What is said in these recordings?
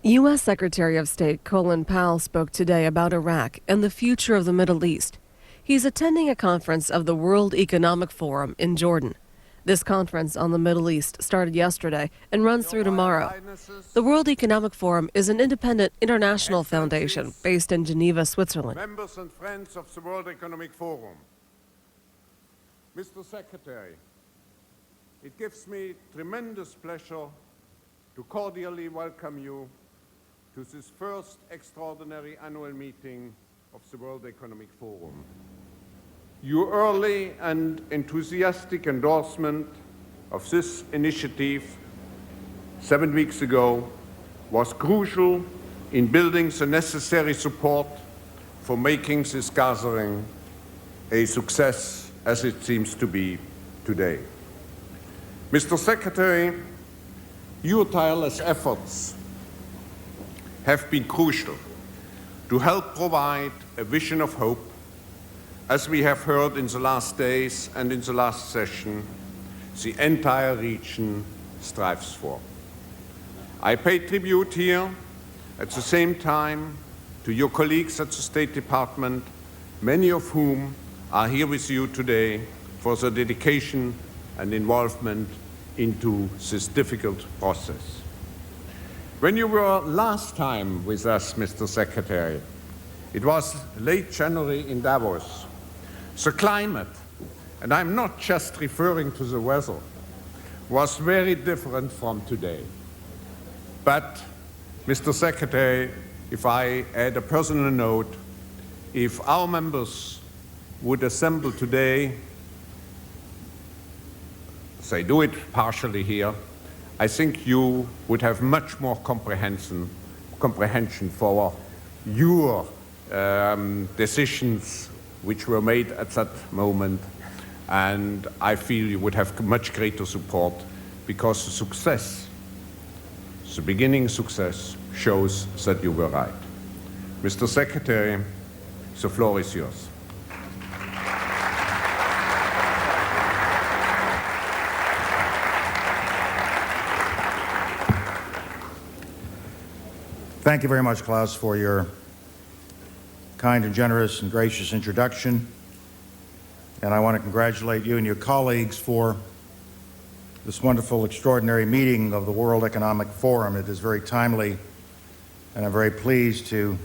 U.S. Secretary of State Colin Powell spoke today about Iraq and the future of the Middle East. He's attending a conference of the World Economic Forum in Jordan. This conference on the Middle East started yesterday and runs through tomorrow. The World Economic Forum is an independent international foundation based in Geneva, Switzerland. Members and friends of the World Economic Forum, Mr. Secretary, it gives me tremendous pleasure to cordially welcome you to this first extraordinary annual meeting of the World Economic Forum. Your early and enthusiastic endorsement of this initiative 7 weeks ago was crucial in building the necessary support for making this gathering a success as it seems to be today. Mr. Secretary, your tireless efforts have been crucial to help provide a vision of hope, as we have heard in the last days and in the last session, the entire region strives for. I pay tribute here at the same time to your colleagues at the State Department, many of whom are here with you today, for their dedication and involvement into this difficult process. When you were last time with us, Mr. Secretary, it was late January in Davos. The climate, and I'm not just referring to the weather, was very different from today. But, Mr. Secretary, if I add a personal note, if our members would assemble today, they do it partially here, I think you would have much more comprehension for your decisions which were made at that moment, and I feel you would have much greater support, because the success, the beginning success, shows that you were right. Mr. Secretary, the floor is yours. Thank you very much, Klaus, for your kind and generous and gracious introduction. And I want to congratulate you and your colleagues for this wonderful, extraordinary meeting of the World Economic Forum. It is very timely, and I'm very pleased to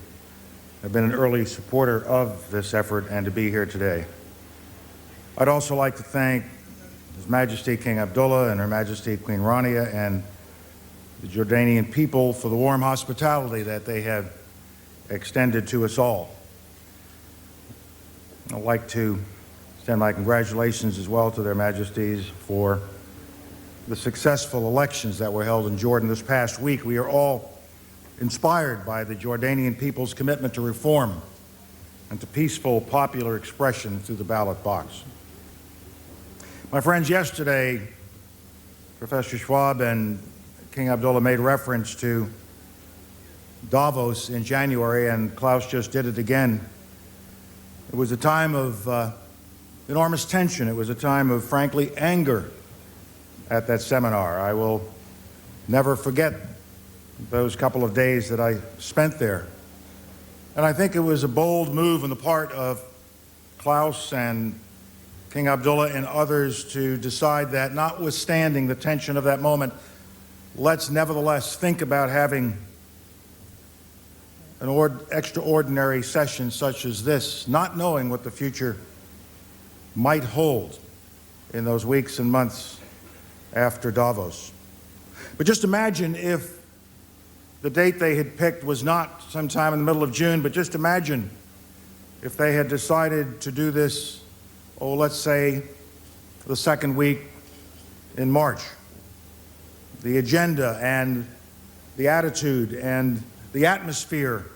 have been an early supporter of this effort and to be here today. I'd also like to thank His Majesty King Abdullah and Her Majesty Queen Rania and the Jordanian people for the warm hospitality that they have extended to us all. I'd like to extend my congratulations as well to their Majesties for the successful elections that were held in Jordan this past week. We are all inspired by the Jordanian people's commitment to reform and to peaceful popular expression through the ballot box. My friends, yesterday, Professor Schwab and King Abdullah made reference to Davos in January, and Klaus just did it again. It was a time of enormous tension. It was a time of, frankly, anger at that seminar. I will never forget those couple of days that I spent there. And I think it was a bold move on the part of Klaus and King Abdullah and others to decide that, notwithstanding the tension of that moment, let's nevertheless think about having an extraordinary session such as this, not knowing what the future might hold in those weeks and months after Davos. But just imagine if the date they had picked was not sometime in the middle of June, but just imagine if they had decided to do this, let's say, the second week in March. The agenda and the attitude and the atmosphere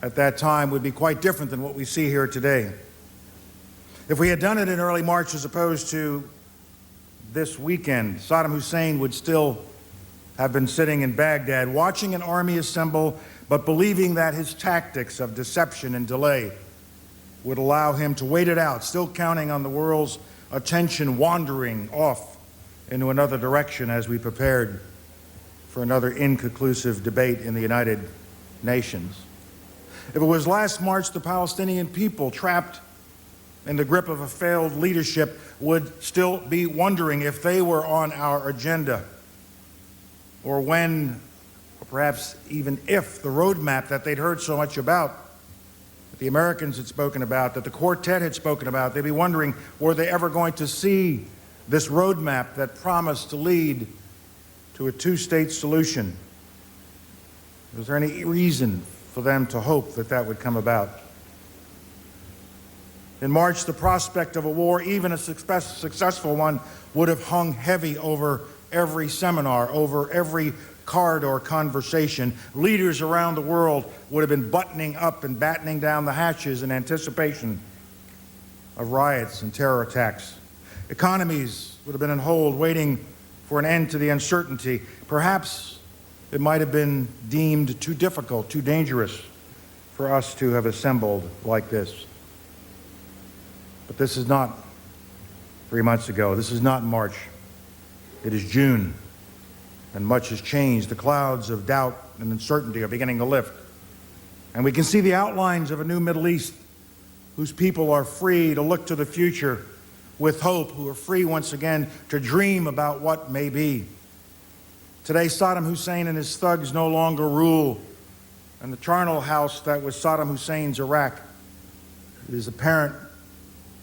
at that time would be quite different than what we see here today. If we had done it in early March as opposed to this weekend, Saddam Hussein would still have been sitting in Baghdad watching an army assemble, but believing that his tactics of deception and delay would allow him to wait it out, still counting on the world's attention wandering off into another direction as we prepared for another inconclusive debate in the United Nations. If it was last March, the Palestinian people, trapped in the grip of a failed leadership, would still be wondering if they were on our agenda, or when, or perhaps even if, the roadmap that they'd heard so much about, that the Americans had spoken about, that the Quartet had spoken about, they'd be wondering, were they ever going to see this roadmap that promised to lead to a two-state solution? Was there any reason for them to hope that that would come about? In March, the prospect of a war, even a successful one, would have hung heavy over every seminar, over every corridor conversation. Leaders around the world would have been buttoning up and battening down the hatches in anticipation of riots and terror attacks. Economies would have been on hold, waiting for an end to the uncertainty. Perhaps it might have been deemed too difficult, too dangerous for us to have assembled like this. But this is not 3 months ago. This is not March. It is June, and much has changed. The clouds of doubt and uncertainty are beginning to lift. And we can see the outlines of a new Middle East whose people are free to look to the future with hope, who are free once again to dream about what may be. Today, Saddam Hussein and his thugs no longer rule, and the charnel house that was Saddam Hussein's Iraq is apparent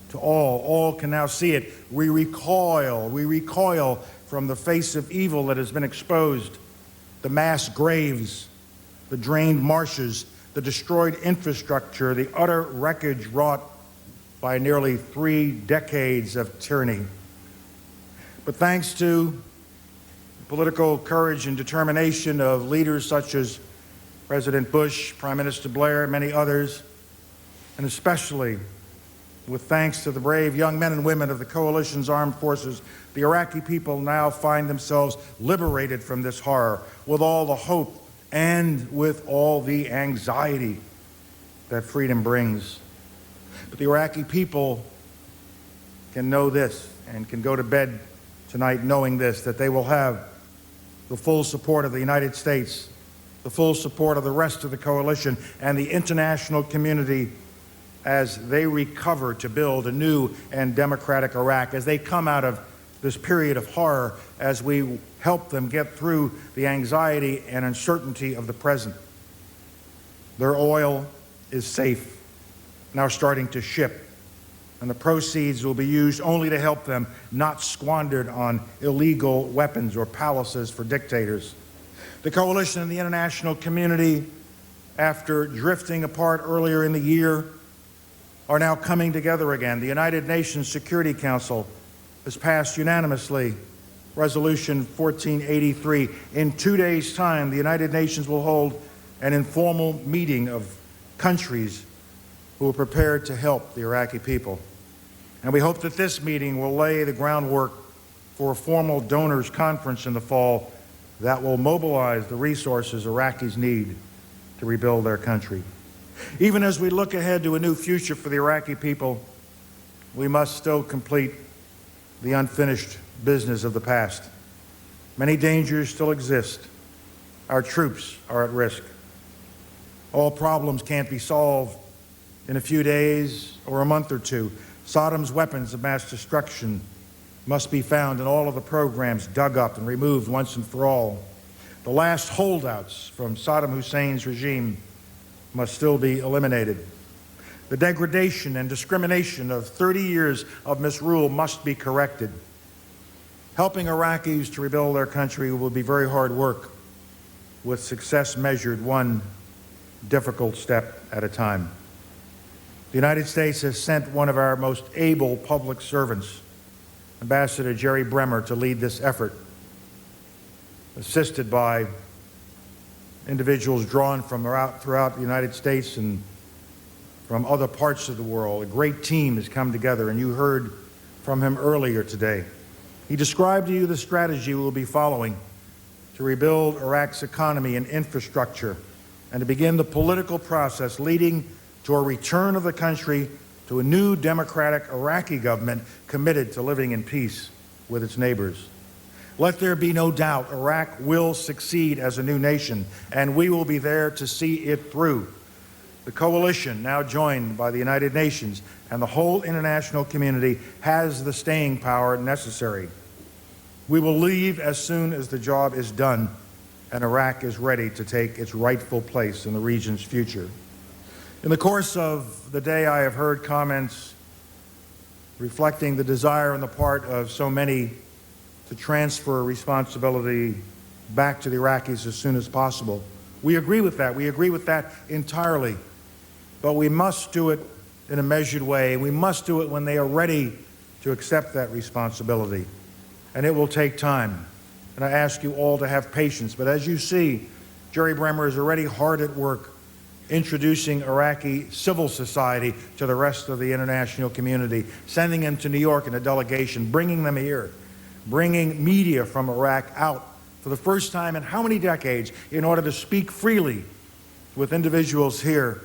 to all. All can now see it. We recoil from the face of evil that has been exposed. The mass graves, the drained marshes, the destroyed infrastructure, the utter wreckage wrought by nearly 3 decades of tyranny. But thanks to the political courage and determination of leaders such as President Bush, Prime Minister Blair, and many others, and especially with thanks to the brave young men and women of the coalition's armed forces, the Iraqi people now find themselves liberated from this horror with all the hope and with all the anxiety that freedom brings. But the Iraqi people can know this and can go to bed tonight knowing this, that they will have the full support of the United States, the full support of the rest of the coalition and the international community as they recover to build a new and democratic Iraq, as they come out of this period of horror, as we help them get through the anxiety and uncertainty of the present. Their oil is safe, now starting to ship, and the proceeds will be used only to help them, not squandered on illegal weapons or palaces for dictators. The coalition and the international community, after drifting apart earlier in the year, are now coming together again. The United Nations Security Council has passed unanimously Resolution 1483. In 2 days' time, the United Nations will hold an informal meeting of countries who are prepared to help the Iraqi people. And we hope that this meeting will lay the groundwork for a formal donors conference in the fall that will mobilize the resources Iraqis need to rebuild their country. Even as we look ahead to a new future for the Iraqi people, we must still complete the unfinished business of the past. Many dangers still exist. Our troops are at risk. All problems can't be solved in a few days or a month or two. Saddam's weapons of mass destruction must be found and all of the programs dug up and removed once and for all. The last holdouts from Saddam Hussein's regime must still be eliminated. The degradation and discrimination of 30 years of misrule must be corrected. Helping Iraqis to rebuild their country will be very hard work, with success measured one difficult step at a time. The United States has sent one of our most able public servants, Ambassador Jerry Bremer, to lead this effort, assisted by individuals drawn from throughout the United States and from other parts of the world. A great team has come together, and you heard from him earlier today. He described to you the strategy we will be following to rebuild Iraq's economy and infrastructure and to begin the political process leading to a return of the country to a new democratic Iraqi government committed to living in peace with its neighbors. Let there be no doubt, Iraq will succeed as a new nation, and we will be there to see it through. The coalition, now joined by the United Nations and the whole international community, has the staying power necessary. We will leave as soon as the job is done and Iraq is ready to take its rightful place in the region's future. In the course of the day, I have heard comments reflecting the desire on the part of so many to transfer responsibility back to the Iraqis as soon as possible. We agree with that. We agree with that entirely. But we must do it in a measured way. We must do it when they are ready to accept that responsibility. And it will take time. And I ask you all to have patience. But as you see, Jerry Bremer is already hard at work introducing Iraqi civil society to the rest of the international community, sending them to New York in a delegation, bringing them here, bringing media from Iraq out for the first time in how many decades in order to speak freely with individuals here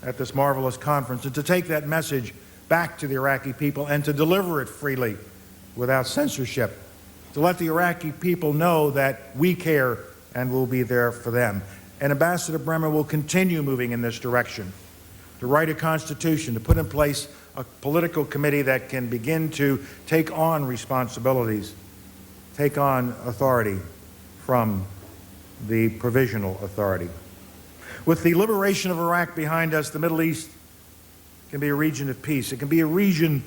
at this marvelous conference, and to take that message back to the Iraqi people and to deliver it freely without censorship, to let the Iraqi people know that we care and will be there for them. And Ambassador Bremer will continue moving in this direction, to write a constitution, to put in place a political committee that can begin to take on responsibilities, take on authority from the provisional authority. With the liberation of Iraq behind us, the Middle East can be a region of peace. It can be a region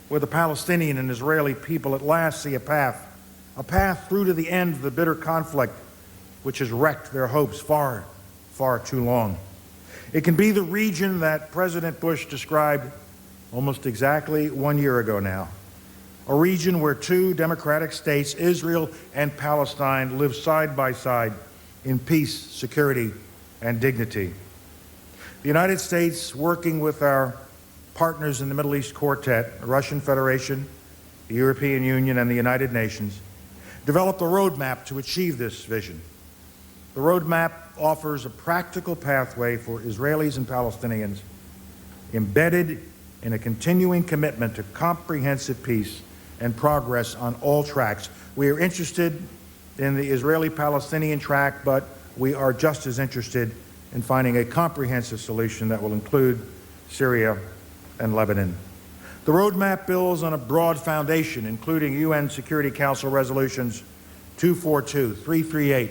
where the Palestinian and Israeli people at last see a path through to the end of the bitter conflict which has wrecked their hopes far, far too long. It can be the region that President Bush described almost exactly 1 year ago now, a region where two democratic states, Israel and Palestine, live side by side in peace, security, and dignity. The United States, working with our partners in the Middle East Quartet, the Russian Federation, the European Union, and the United Nations, developed a roadmap to achieve this vision. The roadmap offers a practical pathway for Israelis and Palestinians embedded in a continuing commitment to comprehensive peace and progress on all tracks. We are interested in the Israeli-Palestinian track, but we are just as interested in finding a comprehensive solution that will include Syria and Lebanon. The roadmap builds on a broad foundation, including UN Security Council resolutions 242, 338,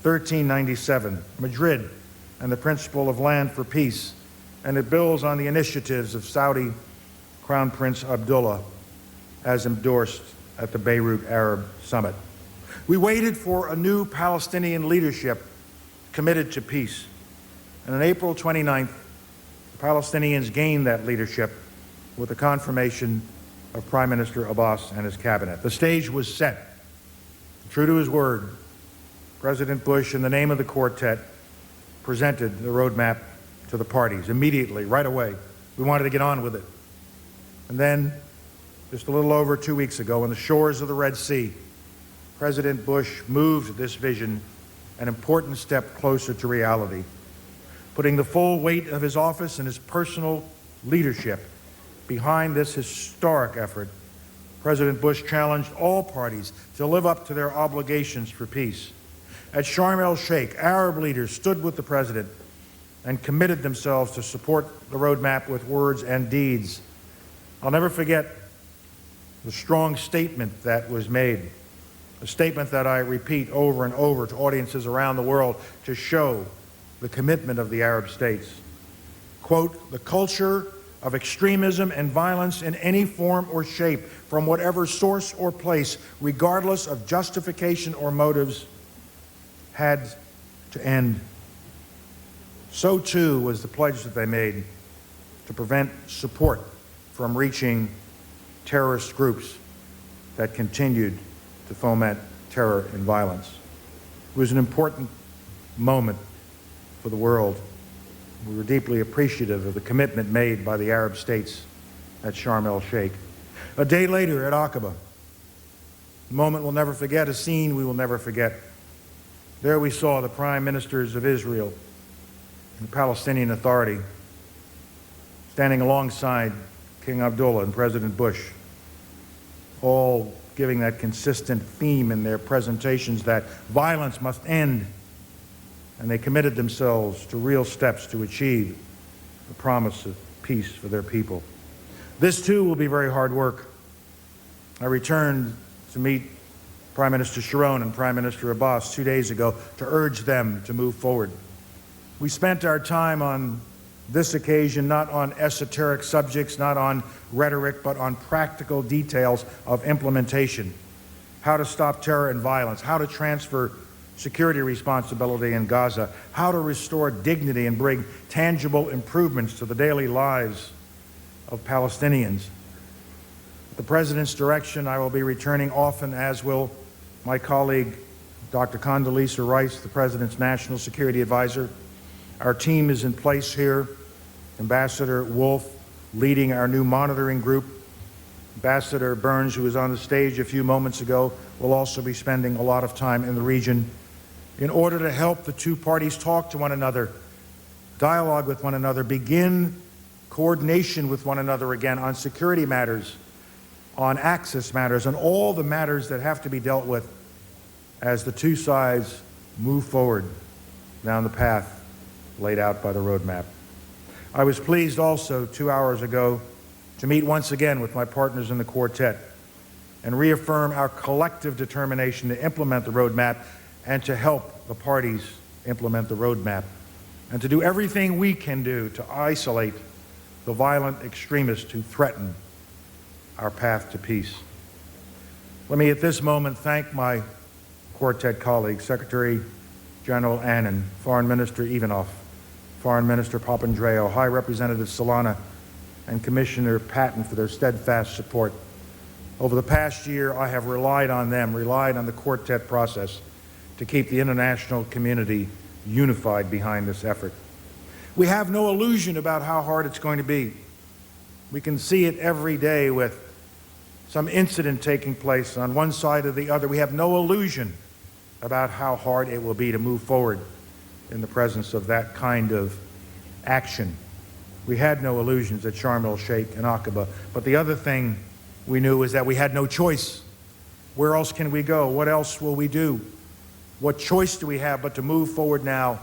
1397, Madrid, and the principle of land for peace, and it builds on the initiatives of Saudi Crown Prince Abdullah as endorsed at the Beirut Arab Summit. We waited for a new Palestinian leadership committed to peace. And on April 29th, the Palestinians gained that leadership with the confirmation of Prime Minister Abbas and his cabinet. The stage was set. True to his word, President Bush, in the name of the quartet, presented the roadmap to the parties immediately, right away. We wanted to get on with it. And then, just a little over 2 weeks ago, on the shores of the Red Sea, President Bush moved this vision an important step closer to reality, putting the full weight of his office and his personal leadership behind this historic effort. President Bush challenged all parties to live up to their obligations for peace. At Sharm el-Sheikh, Arab leaders stood with the president and committed themselves to support the roadmap with words and deeds. I'll never forget the strong statement that was made, a statement that I repeat over and over to audiences around the world to show the commitment of the Arab states. Quote, "The culture of extremism and violence in any form or shape, from whatever source or place, regardless of justification or motives, had to end." So too was the pledge that they made to prevent support from reaching terrorist groups that continued to foment terror and violence. It was an important moment for the world. We were deeply appreciative of the commitment made by the Arab states at Sharm el-Sheikh. A day later at Aqaba, a moment we'll never forget, a scene we will never forget. There we saw the prime ministers of Israel and the Palestinian Authority standing alongside King Abdullah and President Bush, all giving that consistent theme in their presentations that violence must end, and they committed themselves to real steps to achieve the promise of peace for their people. This, too, will be very hard work. I returned to meet Prime Minister Sharon and Prime Minister Abbas 2 days ago to urge them to move forward. We spent our time on this occasion not on esoteric subjects, not on rhetoric, but on practical details of implementation. How to stop terror and violence, how to transfer security responsibility in Gaza, how to restore dignity and bring tangible improvements to the daily lives of Palestinians. At the President's direction, I will be returning often, as will my colleague, Dr. Condoleezza Rice, the President's National Security Advisor. Our team is in place here. Ambassador Wolf leading our new monitoring group. Ambassador Burns, who was on the stage a few moments ago, will also be spending a lot of time in the region in order to help the two parties talk to one another, dialogue with one another, begin coordination with one another again on security matters, on access matters, on all the matters that have to be dealt with as the two sides move forward down the path laid out by the roadmap. I was pleased also 2 hours ago to meet once again with my partners in the quartet and reaffirm our collective determination to implement the roadmap and to help the parties implement the roadmap and to do everything we can do to isolate the violent extremists who threaten our path to peace. Let me at this moment thank my quartet colleagues, Secretary General Annan, Foreign Minister Ivanov, Foreign Minister Papandreou, High Representative Solana, and Commissioner Patton for their steadfast support. Over the past year, I have relied on them, relied on the quartet process to keep the international community unified behind this effort. We have no illusion about how hard it's going to be. We can see it every day with some incident taking place on one side or the other. We have no illusion about how hard it will be to move forward in the presence of that kind of action. We had no illusions at Sharm el-Sheikh and Aqaba, but the other thing we knew is that we had no choice. Where else can we go? What else will we do? What choice do we have but to move forward now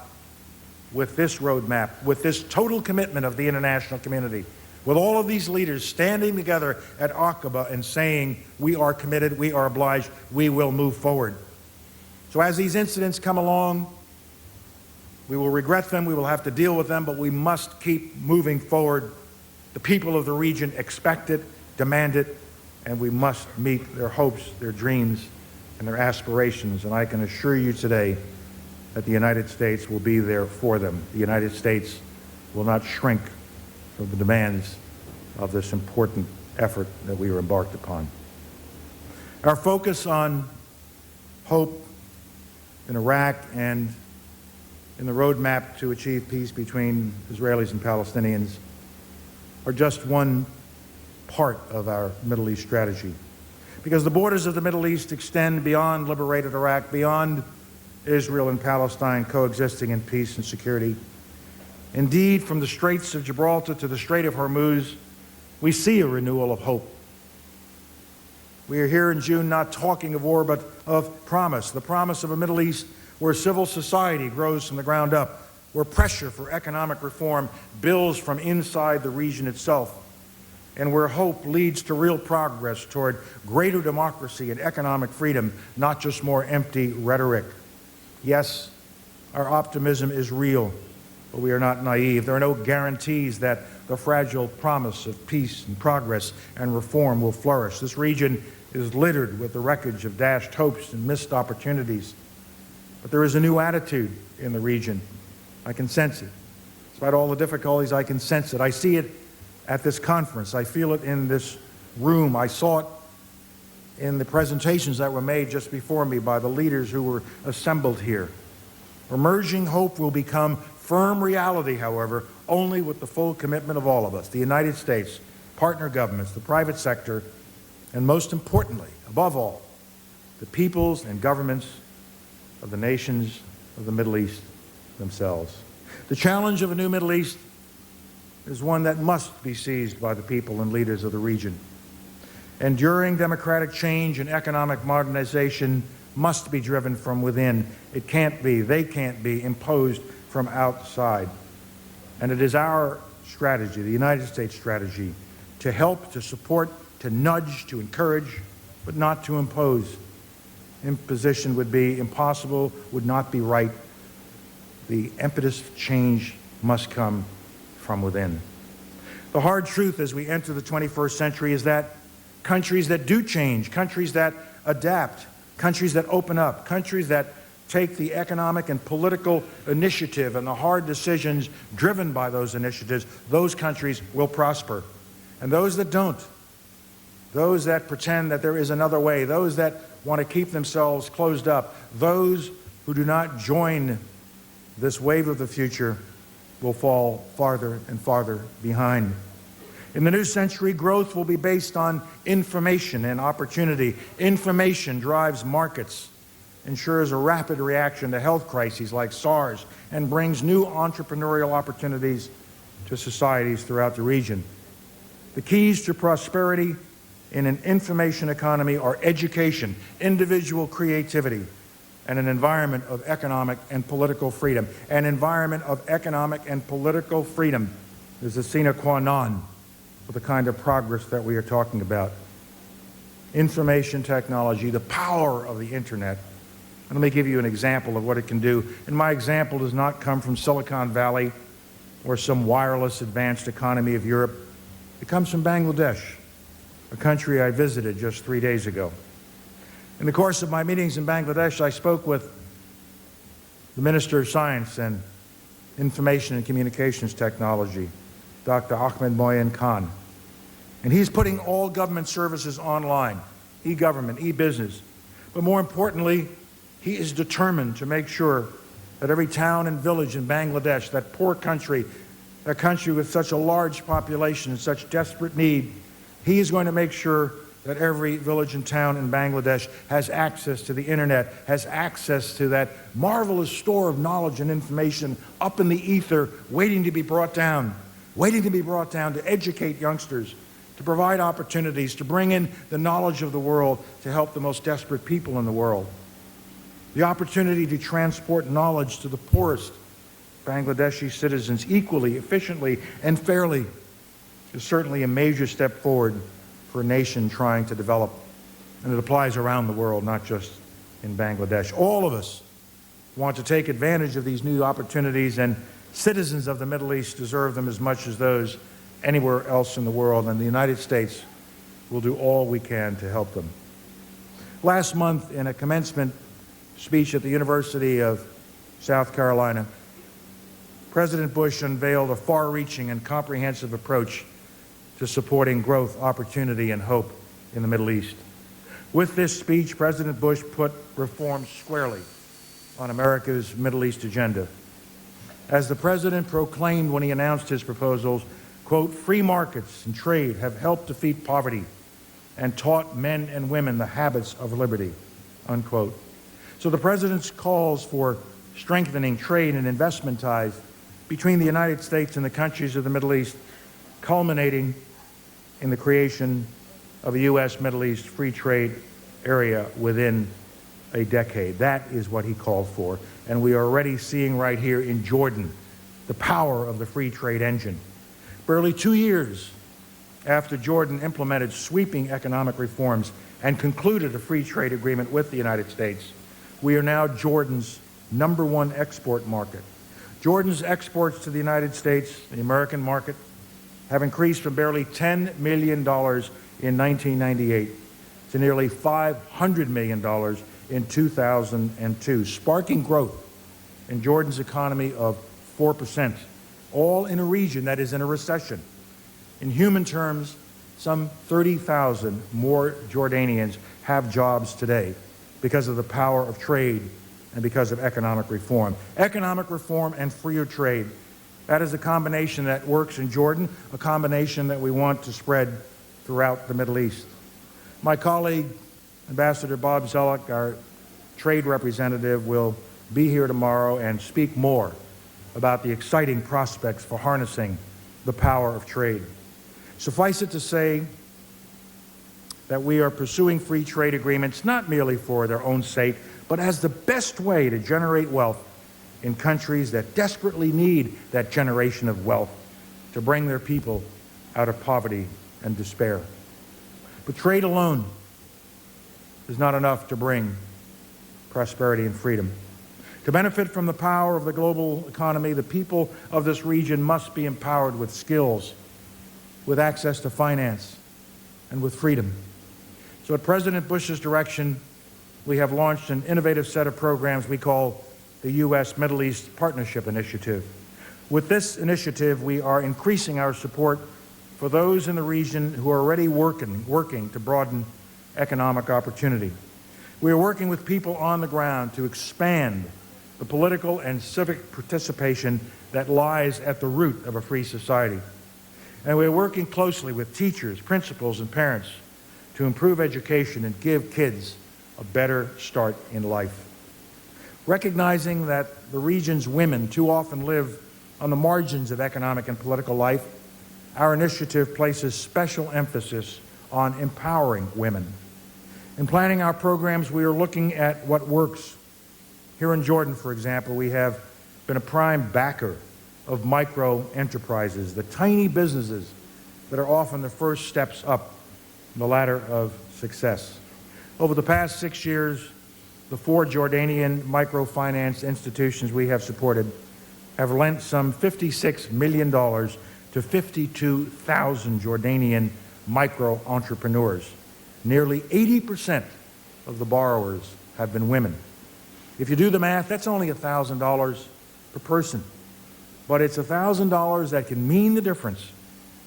with this roadmap, with this total commitment of the international community, with all of these leaders standing together at Aqaba and saying, we are committed, we are obliged, we will move forward. So as these incidents come along, we will regret them, we will have to deal with them, but we must keep moving forward. The people of the region expect it, demand it, and we must meet their hopes, their dreams, and their aspirations. And I can assure you today that the United States will be there for them. The United States will not shrink from the demands of this important effort that we are embarked upon. Our focus on hope in Iraq and in the roadmap to achieve peace between Israelis and Palestinians are just one part of our Middle East strategy. Because the borders of the Middle East extend beyond liberated Iraq, beyond Israel and Palestine coexisting in peace and security. Indeed, from the Straits of Gibraltar to the Strait of Hormuz, we see a renewal of hope. We are here in June not talking of war, but of promise, the promise of a Middle East where civil society grows from the ground up, where pressure for economic reform builds from inside the region itself, and where hope leads to real progress toward greater democracy and economic freedom, not just more empty rhetoric. Yes, our optimism is real, but we are not naive. There are no guarantees that the fragile promise of peace and progress and reform will flourish. This region is littered with the wreckage of dashed hopes and missed opportunities. But there is a new attitude in the region. I can sense it. Despite all the difficulties, I can sense it. I see it at this conference. I feel it in this room. I saw it in the presentations that were made just before me by the leaders who were assembled here. Emerging hope will become firm reality, however, only with the full commitment of all of us, the United States, partner governments, the private sector, and most importantly, above all, the peoples and governments of the nations of the Middle East themselves. The challenge of a new Middle East is one that must be seized by the people and leaders of the region. Enduring democratic change and economic modernization must be driven from within. It can't be, they can't be imposed from outside. And it is our strategy, the United States strategy, to help, to support, to nudge, to encourage, but not to impose. Imposition would be impossible, would not be right. The impetus for change must come from within. The hard truth as we enter the 21st century is that countries that do change, countries that adapt, countries that open up, countries that take the economic and political initiative and the hard decisions driven by those initiatives, those countries will prosper. And those that don't, those that pretend that there is another way, those that want to keep themselves closed up, those who do not join this wave of the future will fall farther and farther behind. In the new century, growth will be based on information and opportunity. Information drives markets, ensures a rapid reaction to health crises like SARS, and brings new entrepreneurial opportunities to societies throughout the region. The keys to prosperity in an information economy are education, individual creativity, and an environment of economic and political freedom. An environment of economic and political freedom is a sine qua non for the kind of progress that we are talking about. Information technology, the power of the internet. And let me give you an example of what it can do. And my example does not come from Silicon Valley or some wireless advanced economy of Europe. It comes from Bangladesh, a country I visited just 3 days ago. In the course of my meetings in Bangladesh, I spoke with the Minister of Science and Information and Communications Technology, Dr. Ahmed Moyen Khan. And he's putting all government services online, e-government, e-business. But more importantly, he is determined to make sure that every town and village in Bangladesh, that poor country, that country with such a large population and such desperate need, he is going to make sure that every village and town in Bangladesh has access to the internet, has access to that marvelous store of knowledge and information up in the ether, waiting to be brought down to educate youngsters, to provide opportunities, to bring in the knowledge of the world, to help the most desperate people in the world. The opportunity to transport knowledge to the poorest Bangladeshi citizens equally, efficiently, and fairly is certainly a major step forward for a nation trying to develop. And it applies around the world, not just in Bangladesh. All of us want to take advantage of these new opportunities, and citizens of the Middle East deserve them as much as those anywhere else in the world, and the United States will do all we can to help them. Last month, in a commencement speech at the University of South Carolina, President Bush unveiled a far-reaching and comprehensive approach to supporting growth, opportunity, and hope in the Middle East. With this speech, President Bush put reform squarely on America's Middle East agenda. As the President proclaimed when he announced his proposals, quote, "Free markets and trade have helped defeat poverty and taught men and women the habits of liberty," unquote. So the President's calls for strengthening trade and investment ties between the United States and the countries of the Middle East, culminating in the creation of a U.S. Middle East free trade area within a decade. That is what he called for. And we are already seeing right here in Jordan the power of the free trade engine. Barely 2 years after Jordan implemented sweeping economic reforms and concluded a free trade agreement with the United States, we are now Jordan's #1 export market. Jordan's exports to the United States, the American market, have increased from barely $10 million in 1998 to nearly $500 million in 2002, sparking growth in Jordan's economy of 4%, all in a region that is in a recession. In human terms, some 30,000 more Jordanians have jobs today because of the power of trade and because of economic reform. Economic reform and freer trade. That is a combination that works in Jordan, a combination that we want to spread throughout the Middle East. My colleague, Ambassador Bob Zoellick, our trade representative, will be here tomorrow and speak more about the exciting prospects for harnessing the power of trade. Suffice it to say that we are pursuing free trade agreements not merely for their own sake, but as the best way to generate wealth in countries that desperately need that generation of wealth to bring their people out of poverty and despair. But trade alone is not enough to bring prosperity and freedom. To benefit from the power of the global economy, the people of this region must be empowered with skills, with access to finance, and with freedom. So at President Bush's direction, we have launched an innovative set of programs we call the U.S. Middle East Partnership Initiative. With this initiative, we are increasing our support for those in the region who are already working to broaden economic opportunity. We are working with people on the ground to expand the political and civic participation that lies at the root of a free society. And we are working closely with teachers, principals, and parents to improve education and give kids a better start in life. Recognizing that the region's women too often live on the margins of economic and political life, our initiative places special emphasis on empowering women. In planning our programs, we are looking at what works. Here in Jordan, for example, we have been a prime backer of micro enterprises, the tiny businesses that are often the first steps up the ladder of success. Over the past 6 years, the 4 Jordanian microfinance institutions we have supported have lent some $56 million to 52,000 Jordanian micro-entrepreneurs. Nearly 80% of the borrowers have been women. If you do the math, that's only $1,000 per person. But it's $1,000 that can mean the difference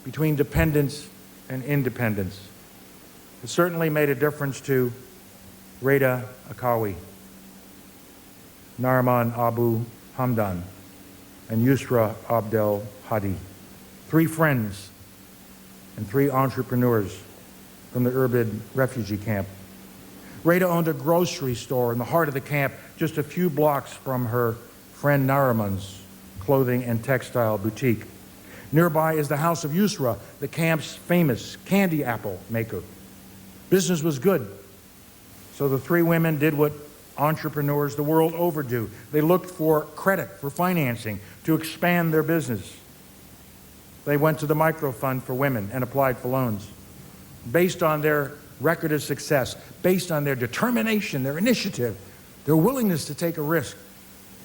between dependence and independence. It certainly made a difference to Reda Akawi, Narman Abu Hamdan, and Yusra Abdel Hadi, 3 friends and 3 entrepreneurs from the Irbid refugee camp. Reda owned a grocery store in the heart of the camp, just a few blocks from her friend Nariman's clothing and textile boutique. Nearby is the house of Yusra, the camp's famous candy apple maker. Business was good, so the 3 women did what entrepreneurs the world over do. They looked for credit, for financing, to expand their business. They went to the microfund for women and applied for loans. Based on their record of success, based on their determination, their initiative, their willingness to take a risk,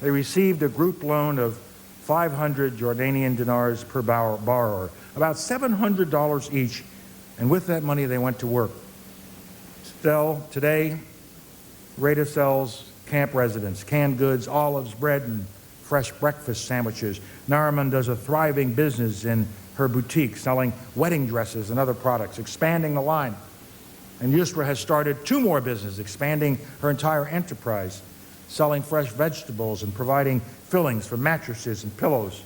they received a group loan of 500 Jordanian dinars per borrower, about $700 each, and with that money they went to work. Still, today, Reda sells camp residents, canned goods, olives, bread, and fresh breakfast sandwiches. Nariman does a thriving business in her boutique, selling wedding dresses and other products, expanding the line. And Yusra has started 2 more businesses, expanding her entire enterprise, selling fresh vegetables and providing fillings for mattresses and pillows.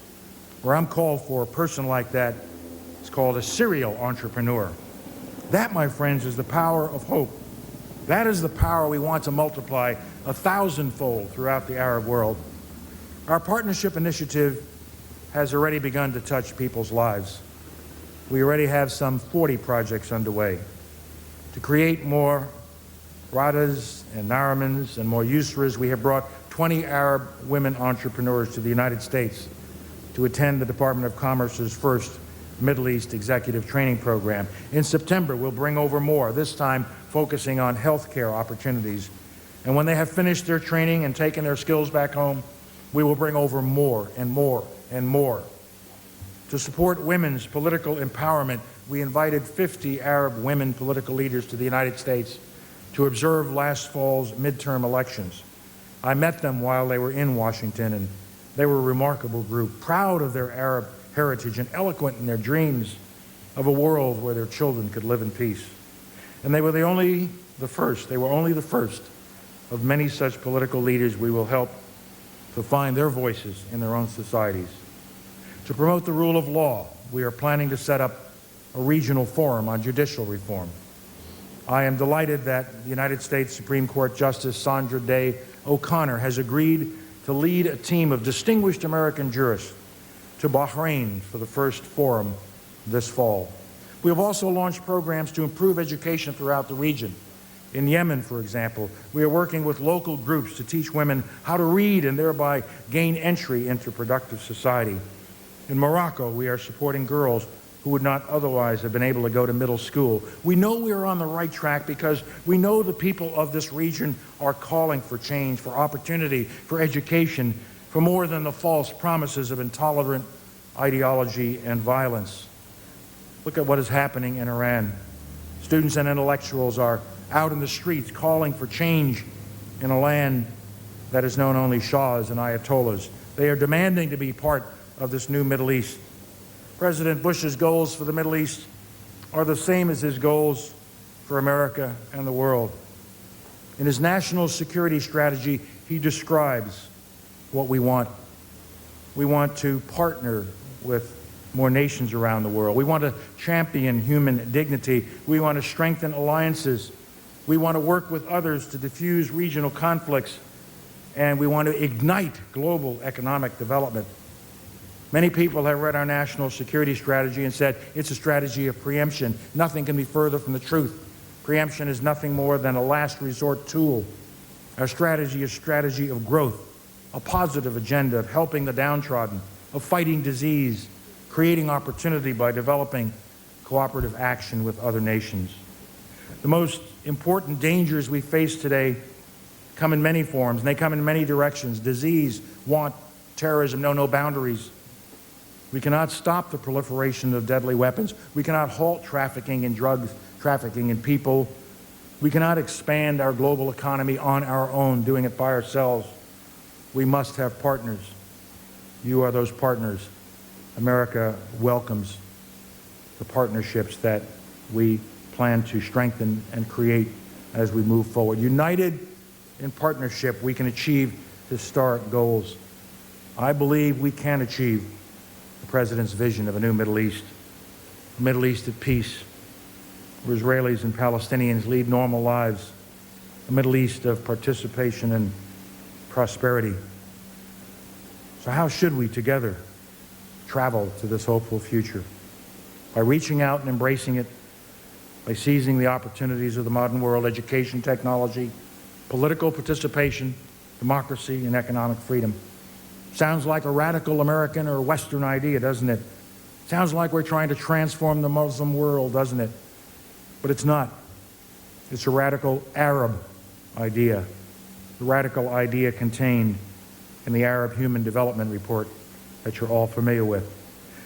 Where I'm called for a person like that, it's called a serial entrepreneur. That, my friends, is the power of hope. That is the power we want to multiply 1,000-fold throughout the Arab world. Our partnership initiative has already begun to touch people's lives. We already have some 40 projects underway. To create more Radas and Narimans and more Yusras, we have brought 20 Arab women entrepreneurs to the United States to attend the Department of Commerce's first Middle East Executive Training Program. In September, we'll bring over more, this time focusing on healthcare opportunities. And when they have finished their training and taken their skills back home, we will bring over more and more and more. To support women's political empowerment, we invited 50 Arab women political leaders to the United States to observe last fall's midterm elections. I met them while they were in Washington, and they were a remarkable group, proud of their Arab heritage and eloquent in their dreams of a world where their children could live in peace. And they were only the first of many such political leaders we will help to find their voices in their own societies. To promote the rule of law, we are planning to set up a regional forum on judicial reform. I am delighted that the United States Supreme Court Justice Sandra Day O'Connor has agreed to lead a team of distinguished American jurists to Bahrain for the first forum this fall. We have also launched programs to improve education throughout the region. In Yemen, for example, we are working with local groups to teach women how to read and thereby gain entry into productive society. In Morocco, we are supporting girls who would not otherwise have been able to go to middle school. We know we are on the right track because we know the people of this region are calling for change, for opportunity, for education, for more than the false promises of intolerant ideology and violence. Look at what is happening in Iran. Students and intellectuals are out in the streets calling for change in a land that has known only shahs and ayatollahs. They are demanding to be part of this new Middle East. President Bush's goals for the Middle East are the same as his goals for America and the world. In his national security strategy, he describes what we want. We want to partner with more nations around the world. We want to champion human dignity. We want to strengthen alliances. We want to work with others to diffuse regional conflicts. And we want to ignite global economic development. Many people have read our national security strategy and said it's a strategy of preemption. Nothing can be further from the truth. Preemption is nothing more than a last resort tool. Our strategy is a strategy of growth, a positive agenda of helping the downtrodden, of fighting disease, creating opportunity by developing cooperative action with other nations. The most important dangers we face today come in many forms, and they come in many directions. Disease, want, terrorism know no boundaries. We cannot stop the proliferation of deadly weapons. We cannot halt trafficking in drugs, trafficking in people. We cannot expand our global economy on our own, doing it by ourselves. We must have partners. You are those partners. America welcomes the partnerships that we plan to strengthen and create as we move forward. United in partnership, we can achieve historic goals. I believe we can achieve the President's vision of a new Middle East, a Middle East at peace, where Israelis and Palestinians lead normal lives, a Middle East of participation and prosperity. So how should we together travel to this hopeful future? By reaching out and embracing it, by seizing the opportunities of the modern world, education, technology, political participation, democracy, and economic freedom. Sounds like a radical American or Western idea, doesn't it? Sounds like we're trying to transform the Muslim world, doesn't it? But it's not. It's a radical Arab idea. The radical idea contained in the Arab Human Development Report that you're all familiar with.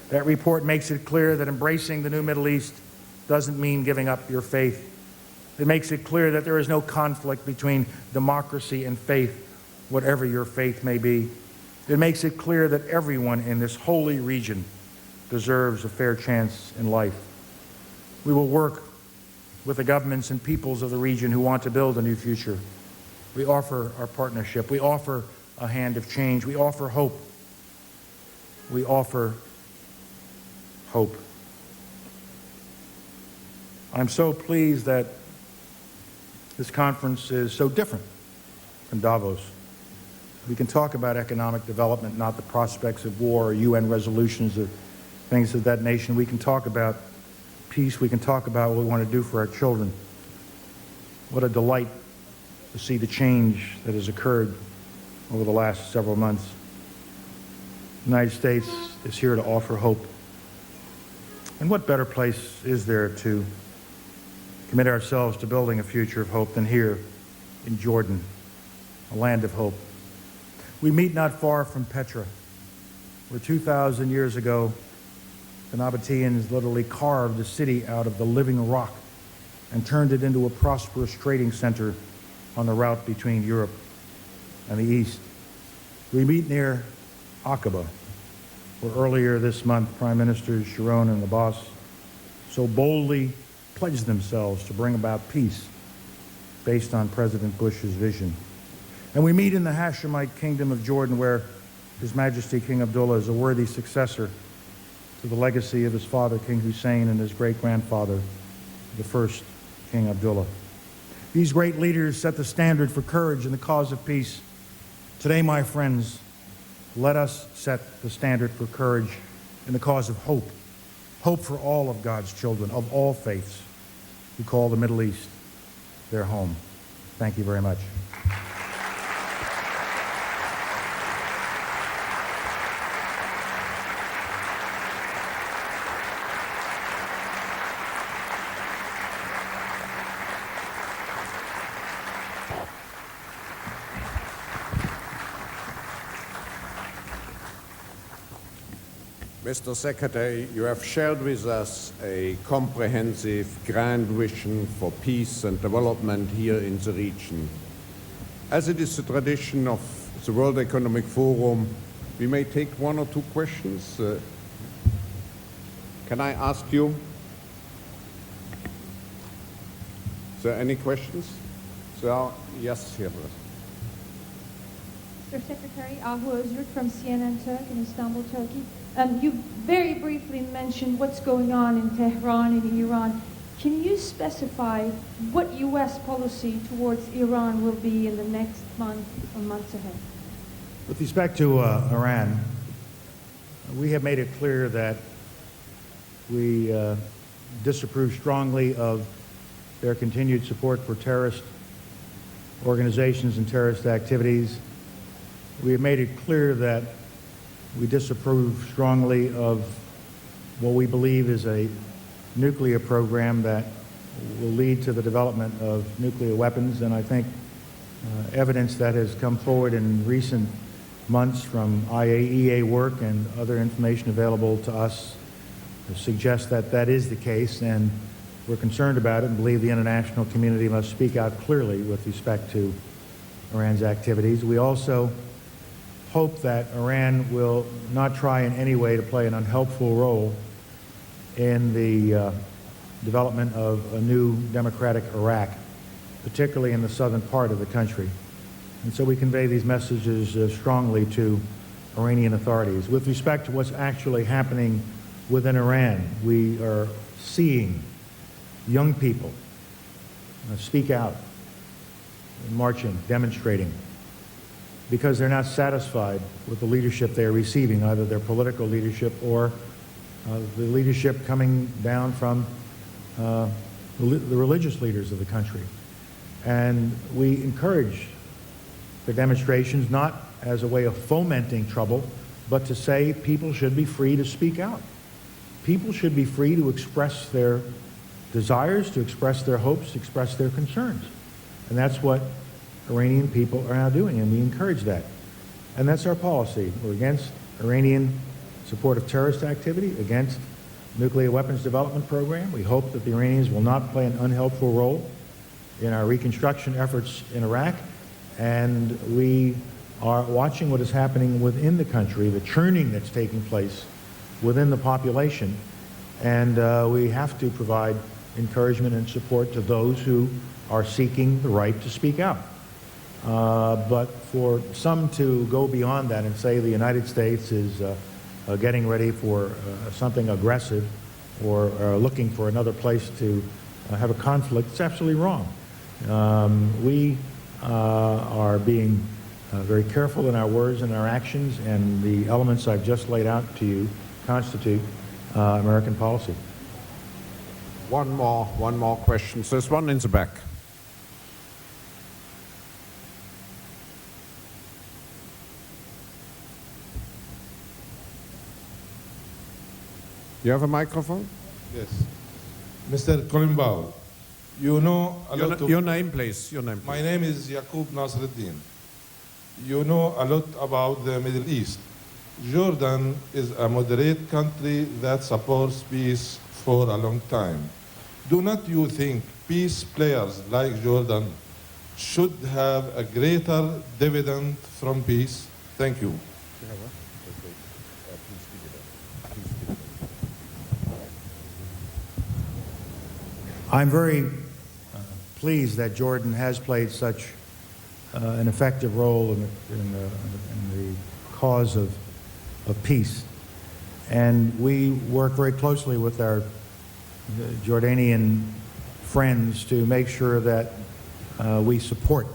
That report makes it clear that embracing the new Middle East doesn't mean giving up your faith. It makes it clear that there is no conflict between democracy and faith, whatever your faith may be. It makes it clear that everyone in this holy region deserves a fair chance in life. We will work with the governments and peoples of the region who want to build a new future. We offer our partnership. We offer a hand of change. We offer hope. We offer hope. I'm so pleased that this conference is so different from Davos. We can talk about economic development, not the prospects of war or UN resolutions or things of that nation. We can talk about peace. We can talk about what we want to do for our children. What a delight to see the change that has occurred over the last several months. The United States is here to offer hope. And what better place is there to commit ourselves to building a future of hope than here in Jordan, a land of hope? We meet not far from Petra, where 2,000 years ago, the Nabateans literally carved the city out of the living rock and turned it into a prosperous trading center on the route between Europe and the East. We meet near Aqaba, where earlier this month, Prime Ministers Sharon and Abbas so boldly pledged themselves to bring about peace based on President Bush's vision. And we meet in the Hashemite kingdom of Jordan, where His Majesty King Abdullah is a worthy successor to the legacy of his father, King Hussein, and his great-grandfather, the first King Abdullah. These great leaders set the standard for courage in the cause of peace. Today, my friends, let us set the standard for courage in the cause of hope hope for all of God's children of all faiths who call the Middle East their home. Thank you very much. Mr. Secretary, you have shared with us a comprehensive, grand vision for peace and development here in the region. As it is the tradition of the World Economic Forum, we may take one or two questions. Can I ask you? Is there any questions? So, yes, here. Mr. Secretary, Ahu Özgür from CNN Turk in Istanbul, Turkey. You very briefly mentioned what's going on in Tehran and in Iran. Can you specify what U.S. policy towards Iran will be in the next month or months ahead? With respect to Iran, we have made it clear that we disapprove strongly of their continued support for terrorist organizations and terrorist activities. We have made it clear that we disapprove strongly of what we believe is a nuclear program that will lead to the development of nuclear weapons. And I think evidence that has come forward in recent months from IAEA work and other information available to us suggests that that is the case, and we're concerned about it and believe the international community must speak out clearly with respect to Iran's activities. We also hope that Iran will not try in any way to play an unhelpful role in the development of a new democratic Iraq, particularly in the southern part of the country. And so we convey these messages strongly to Iranian authorities. With respect to what's actually happening within Iran, we are seeing young people speak out, marching, demonstrating, because they're not satisfied with the leadership they're receiving, either their political leadership or the leadership coming down from the religious leaders of the country. And we encourage the demonstrations not as a way of fomenting trouble, but to say people should be free to speak out. People should be free to express their desires, to express their hopes, to express their concerns. And that's what Iranian people are now doing, and we encourage that. And that's our policy. We're against Iranian support of terrorist activity, against nuclear weapons development program. We hope that the Iranians will not play an unhelpful role in our reconstruction efforts in Iraq. And we are watching what is happening within the country, the churning that's taking place within the population. And we have to provide encouragement and support to those who are seeking the right to speak out. But for some to go beyond that and say the United States is getting ready for something aggressive or looking for another place to have a conflict, it's absolutely wrong. We are being very careful in our words and our actions, and the elements I've just laid out to you constitute American policy. One more question. So there's one in the back. You have a microphone? Yes. Mr. Colin Powell, you know a lot of... Your name, please. Your name, please. My name is Yaqub Nasruddin. You know a lot about the Middle East. Jordan is a moderate country that supports peace for a long time. Do not you think peace players like Jordan should have a greater dividend from peace? Thank you. I'm very pleased that Jordan has played such an effective role in the cause of peace. And we work very closely with our Jordanian friends to make sure that we support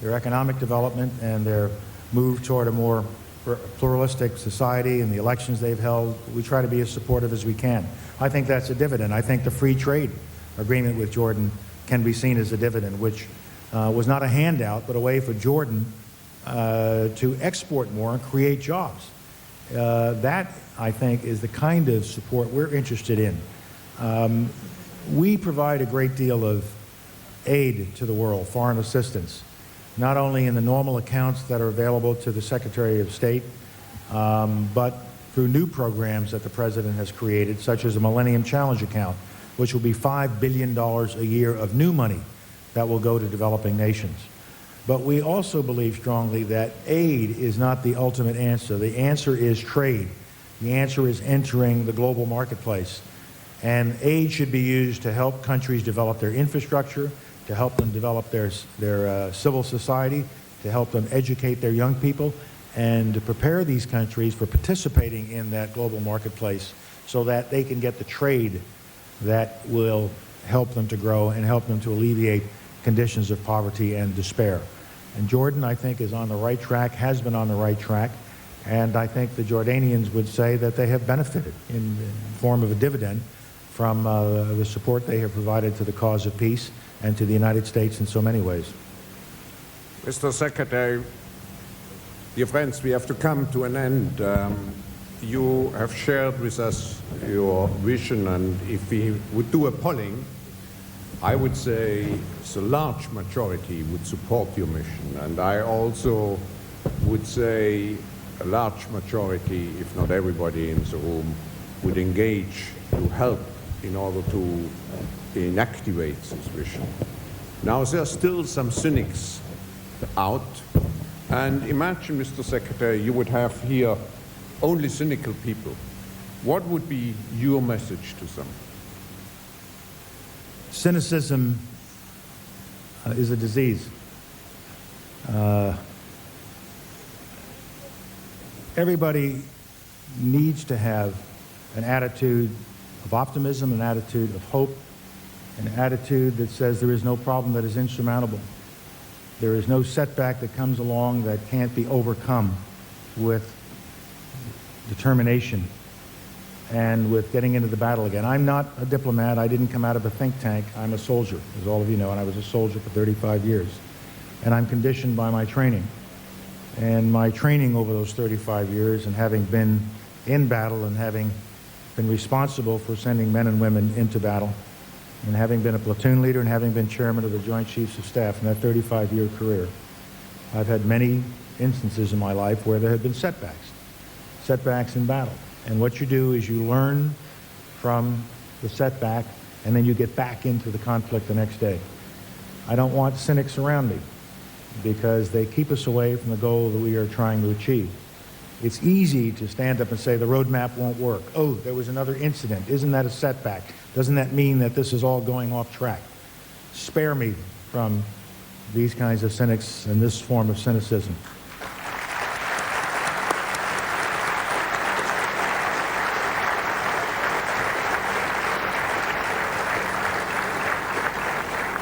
their economic development and their move toward a more pluralistic society and the elections they've held. We try to be as supportive as we can. I think that's a dividend. I think the free trade agreement with Jordan can be seen as a dividend, which was not a handout, but a way for Jordan to export more and create jobs. That, I think, is the kind of support we're interested in. We provide a great deal of aid to the world, foreign assistance, not only in the normal accounts that are available to the Secretary of State, but through new programs that the President has created, such as the Millennium Challenge account, which will be $5 billion a year of new money that will go to developing nations. But we also believe strongly that aid is not the ultimate answer. The answer is trade. The answer is entering the global marketplace. And aid should be used to help countries develop their infrastructure, to help them develop their civil society, to help them educate their young people, and to prepare these countries for participating in that global marketplace so that they can get the trade that will help them to grow and help them to alleviate conditions of poverty and despair. And Jordan, I think, is on the right track, has been on the right track, and I think the Jordanians would say that they have benefited in the form of a dividend from the support they have provided to the cause of peace and to the United States in so many ways. Mr. Secretary, dear friends, we have to come to an end. You have shared with us your vision, and if we would do a polling, I would say a large majority would support your mission. And I also would say a large majority, if not everybody in the room, would engage to help in order to inactivate this vision. Now, there are still some cynics out, and imagine, Mr. Secretary, you would have here only cynical people. What would be your message to them? Cynicism is a disease. Everybody needs to have an attitude of optimism, an attitude of hope, an attitude that says there is no problem that is insurmountable. There is no setback that comes along that can't be overcome with determination and with getting into the battle again. I'm not a diplomat. I didn't come out of a think tank. I'm a soldier, as all of you know, and I was a soldier for 35 years. And I'm conditioned by my training. And my training over those 35 years, and having been in battle and having been responsible for sending men and women into battle, and having been a platoon leader and having been chairman of the Joint Chiefs of Staff in that 35-year career, I've had many instances in my life where there have been setbacks in battle. And what you do is you learn from the setback, and then you get back into the conflict the next day. I don't want cynics around me because they keep us away from the goal that we are trying to achieve. It's easy to stand up and say the roadmap won't work. Oh, there was another incident. Isn't that a setback? Doesn't that mean that this is all going off track? Spare me from these kinds of cynics and this form of cynicism.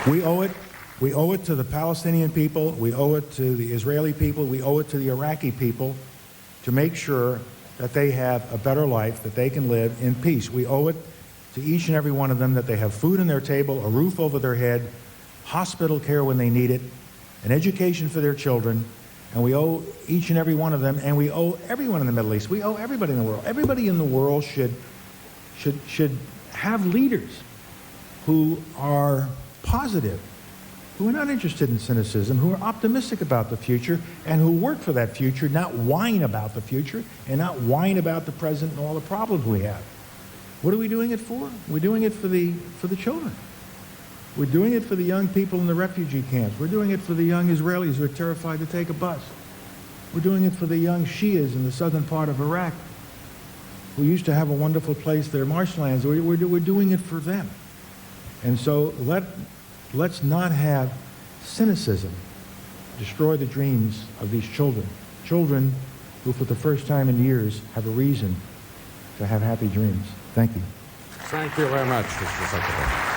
We owe it. We owe it to the Palestinian people. We owe it to the Israeli people. We owe it to the Iraqi people to make sure that they have a better life, that they can live in peace. We owe it to each and every one of them that they have food on their table, a roof over their head, hospital care when they need it, an education for their children, and we owe each and every one of them, and we owe everyone in the Middle East. We owe everybody in the world. Everybody in the world should have leaders who are positive, who are not interested in cynicism, who are optimistic about the future, and who work for that future, not whine about the future, and not whine about the present and all the problems we have. What are we doing it for? We're doing it for the children. We're doing it for the young people in the refugee camps. We're doing it for the young Israelis who are terrified to take a bus. We're doing it for the young Shias in the southern part of Iraq who used to have a wonderful place, their marshlands. We're doing it for them. And so let's not have cynicism destroy the dreams of these children. Children who, for the first time in years, have a reason to have happy dreams. Thank you. Thank you very much, Mr. Secretary.